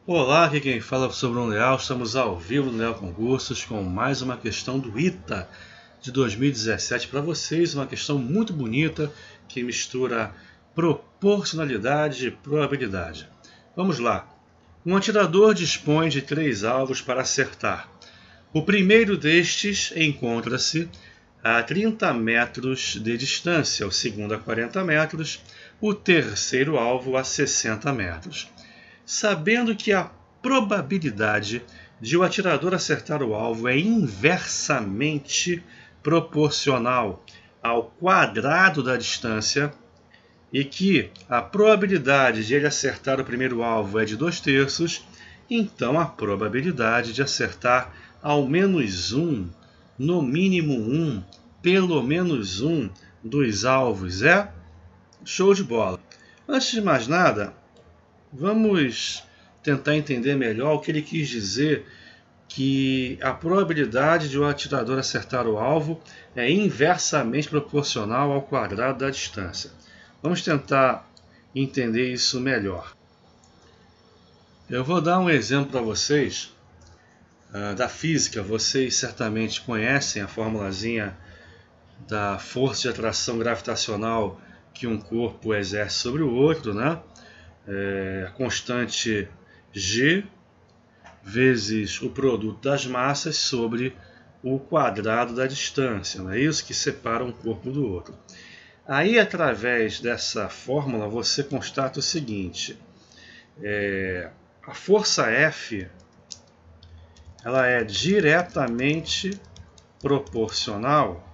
Olá, aqui quem fala é o professor Bruno Leal. Estamos ao vivo no Leal Concursos com mais uma questão do ITA de 2017 para vocês. Uma questão muito bonita que mistura proporcionalidade e probabilidade. Vamos lá. Um atirador dispõe de 3 alvos para acertar. O primeiro destes encontra-se a 30 metros de distância, o segundo a 40 metros, o terceiro alvo a 60 metros. Sabendo que a probabilidade de o atirador acertar o alvo é inversamente proporcional ao quadrado da distância e que a probabilidade de ele acertar o primeiro alvo é de 2/3, então a probabilidade de acertar ao menos um, no mínimo um, pelo menos um dos alvos é show de bola. Antes de mais nada, vamos tentar entender melhor o que ele quis dizer que a probabilidade de o atirador acertar o alvo é inversamente proporcional ao quadrado da distância. Vamos tentar entender isso melhor. Eu vou dar um exemplo para vocês da física. Vocês certamente conhecem a formulazinha da força de atração gravitacional que um corpo exerce sobre o outro, né? A constante G vezes o produto das massas sobre o quadrado da distância. Não é isso que separa um corpo do outro. Aí, através dessa fórmula, você constata o seguinte: a força F ela é diretamente proporcional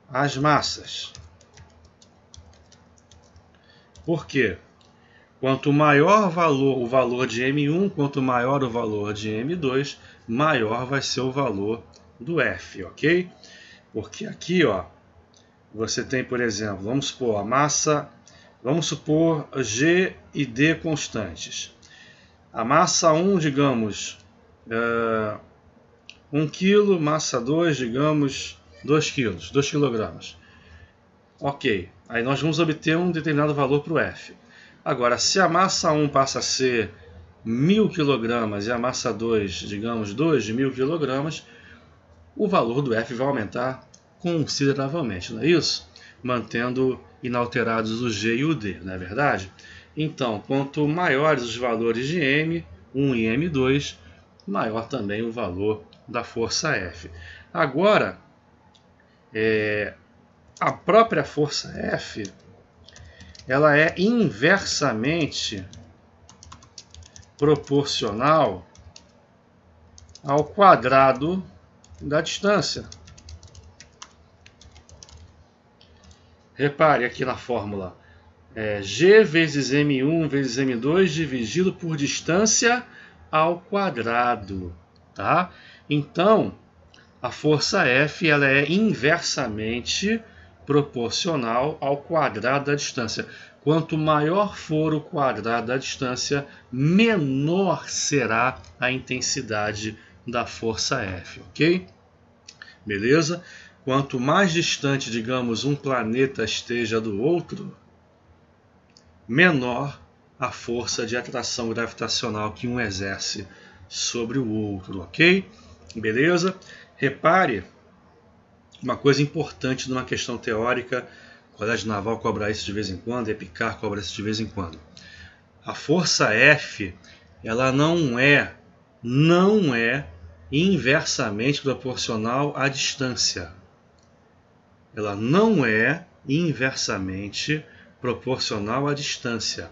às massas. Por quê? Quanto maior o valor de M1, quanto maior o valor de M2, maior vai ser o valor do F, ok? Porque aqui, ó, você tem, por exemplo, vamos supor a massa, vamos supor G e D constantes. A massa 1, digamos, 1 kg, massa 2, digamos, 2 kg, 2 kg. Ok, aí nós vamos obter um determinado valor para o F. Agora, se a massa 1 passa a ser 1000 kg e a massa 2, digamos, 2000 kg, o valor do F vai aumentar consideravelmente, não é isso? Mantendo inalterados o G e o D, não é verdade? Então, quanto maiores os valores de M1 e M2, maior também o valor da força F. Agora, a própria força F ela é inversamente proporcional ao quadrado da distância. Repare aqui na fórmula. G vezes M1 vezes M2 dividido por distância ao quadrado. Tá? Então, a força F ela é inversamente proporcional ao quadrado da distância. Quanto maior for o quadrado da distância, menor será a intensidade da força F, ok? Beleza? Quanto mais distante, digamos, um planeta esteja do outro, menor a força de atração gravitacional que um exerce sobre o outro, ok? Beleza? Repare uma coisa importante numa questão teórica, o Colégio Naval cobra isso de vez em quando, e a EPICAR cobra isso de vez em quando. A força F, ela não é inversamente proporcional à distância. Ela não é inversamente proporcional à distância.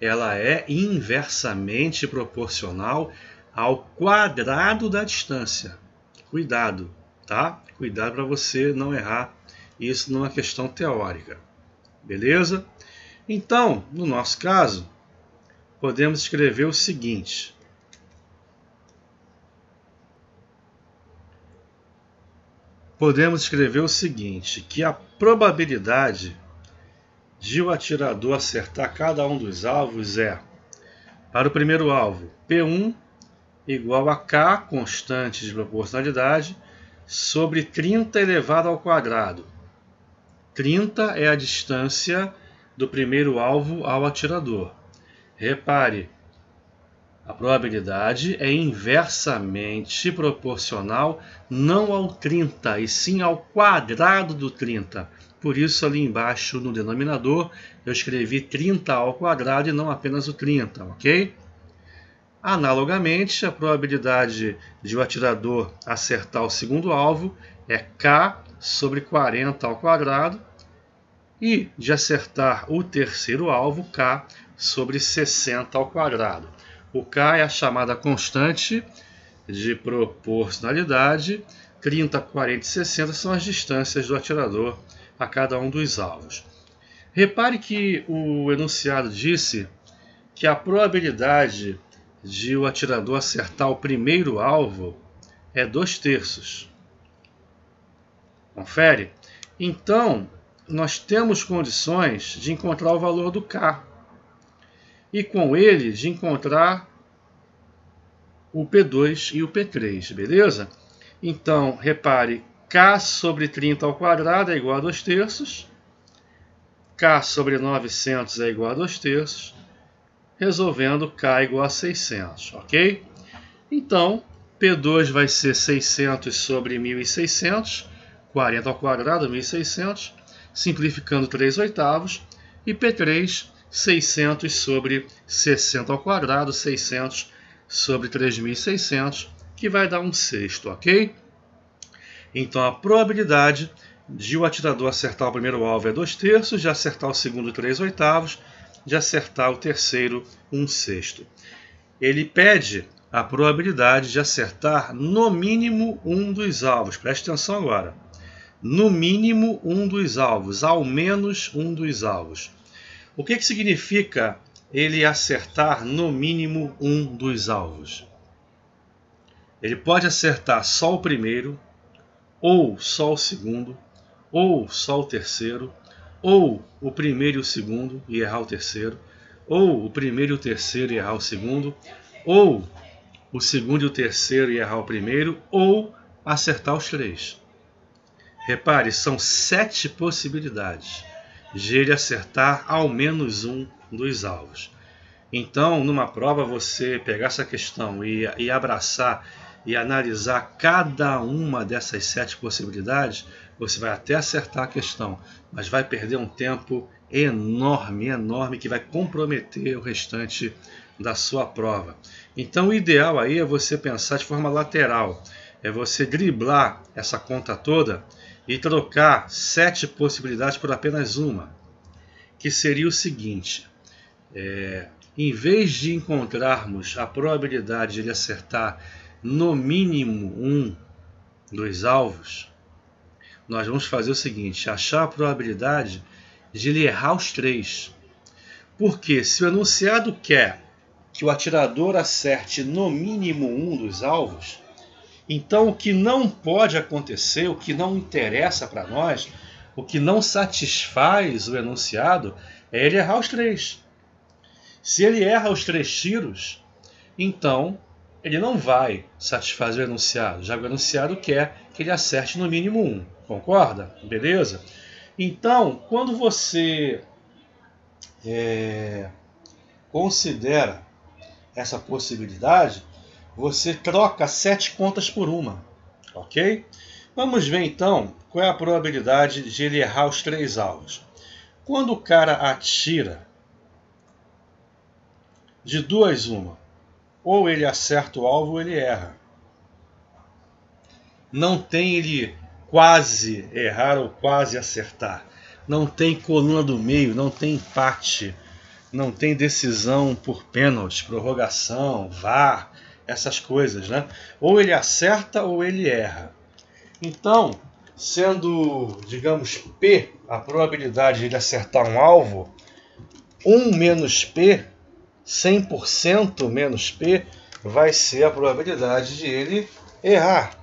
Ela é inversamente proporcional ao quadrado da distância. Cuidado, tá? Cuidado para você não errar isso numa questão teórica. Beleza? Então, no nosso caso, podemos escrever o seguinte: que a probabilidade de o atirador acertar cada um dos alvos é, para o primeiro alvo, P1 igual a K, constante de proporcionalidade, sobre 30 elevado ao quadrado. 30 é a distância do primeiro alvo ao atirador. Repare, a probabilidade é inversamente proporcional não ao 30, e sim ao quadrado do 30. Por isso, ali embaixo no denominador, eu escrevi 30 ao quadrado e não apenas o 30, ok? Analogamente, a probabilidade de o atirador acertar o segundo alvo é K sobre 40 ao quadrado, e de acertar o terceiro alvo, K sobre 60 ao quadrado. O K é a chamada constante de proporcionalidade. 30, 40 e 60 são as distâncias do atirador a cada um dos alvos. Repare que o enunciado disse que a probabilidade de o atirador acertar o primeiro alvo é 2/3. Confere? Então, nós temos condições de encontrar o valor do K. E com ele de encontrar o P2 e o P3, beleza? Então, repare, K sobre 30 ao quadrado é igual a 2/3. K sobre 900 é igual a 2/3. Resolvendo, K igual a 600, ok? Então, P2 vai ser 600 sobre 1.600, 40 ao quadrado, 1.600, simplificando 3/8, e P3, 600 sobre 60 ao quadrado, 600 sobre 3.600, que vai dar 1/6, ok? Então, a probabilidade de o atirador acertar o primeiro alvo é 2/3, de acertar o segundo 3/8, de acertar o terceiro 1/6. Ele pede a probabilidade de acertar no mínimo um dos alvos. Preste atenção agora. No mínimo um dos alvos, ao menos um dos alvos. O que significa ele acertar no mínimo um dos alvos? Ele pode acertar só o primeiro, ou só o segundo, ou só o terceiro, ou o primeiro e o segundo e errar o terceiro, ou o primeiro e o terceiro e errar o segundo, ou o segundo e o terceiro e errar o primeiro, ou acertar os três. Repare, são 7 possibilidades de ele acertar ao menos um dos alvos. Então, numa prova, você pegar essa questão e abraçar e analisar cada uma dessas 7 possibilidades, você vai até acertar a questão, mas vai perder um tempo enorme, que vai comprometer o restante da sua prova. Então, o ideal aí é você pensar de forma lateral, é você driblar essa conta toda e trocar 7 possibilidades por apenas uma, que seria o seguinte: em vez de encontrarmos a probabilidade de ele acertar no mínimo um dos alvos, nós vamos fazer o seguinte: achar a probabilidade de ele errar os 3. Porque se o enunciado quer que o atirador acerte no mínimo um dos alvos, então o que não pode acontecer, o que não interessa para nós, o que não satisfaz o enunciado, é ele errar os 3. Se ele erra os 3 tiros, então ele não vai satisfazer o enunciado, já que o enunciado quer que ele acerte no mínimo 1. Concorda? Beleza? Então, quando você considera essa possibilidade, você troca 7 contas por uma, ok? Vamos ver então qual é a probabilidade de ele errar os 3 alvos. Quando o cara atira, de 2 uma, ou ele acerta o alvo ou ele erra. Não tem ele quase errar ou quase acertar. Não tem coluna do meio, não tem empate, não tem decisão por pênalti, prorrogação, VAR, essas coisas, né? Ou ele acerta ou ele erra. Então, sendo, digamos, P, a probabilidade de ele acertar um alvo, 1 menos P, 100% menos P, vai ser a probabilidade de ele errar.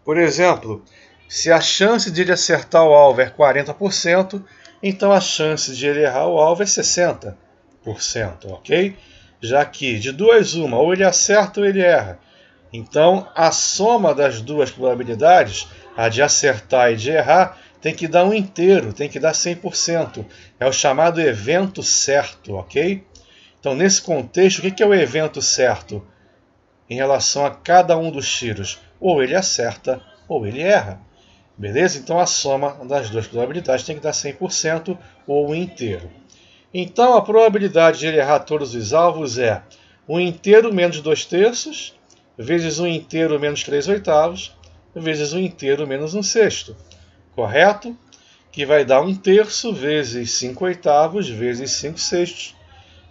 Por exemplo, se a chance de ele acertar o alvo é 40%, então a chance de ele errar o alvo é 60%, ok? Já que de 2 uma, ou ele acerta ou ele erra. Então a soma das duas probabilidades, a de acertar e de errar, tem que dar um inteiro, tem que dar 100%. É o chamado evento certo, ok? Então, nesse contexto, o que é o evento certo em relação a cada um dos tiros? Ou ele acerta, ou ele erra. Beleza? Então, a soma das duas probabilidades tem que dar 100% ou o inteiro. Então, a probabilidade de ele errar todos os alvos é 1 inteiro menos 2/3, vezes 1 inteiro menos 3/8, vezes 1 inteiro menos 1/6. Correto? Que vai dar 1/3 vezes 5/8 vezes 5/6,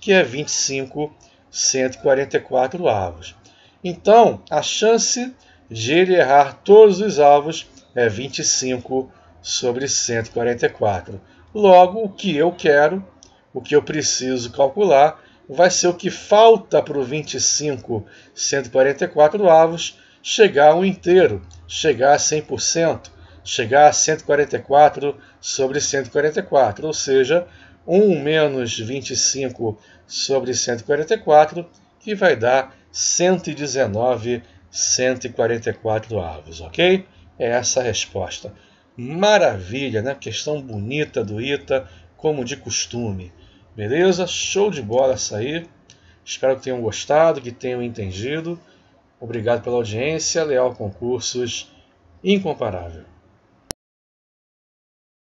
que é 25 144 avos. Então, a chance de ele errar todos os alvos é 25 sobre 144. Logo, o que eu quero, o que eu preciso calcular, vai ser o que falta para o 25 144 avos chegar ao inteiro, chegar a 100%, chegar a 144 sobre 144, ou seja, 1 menos 25 sobre 144, que vai dar 119 144 avos, ok? É essa a resposta. Maravilha, né? Questão bonita do ITA, como de costume. Beleza? Show de bola essa aí. Espero que tenham gostado, que tenham entendido. Obrigado pela audiência. Leal Concursos, incomparável.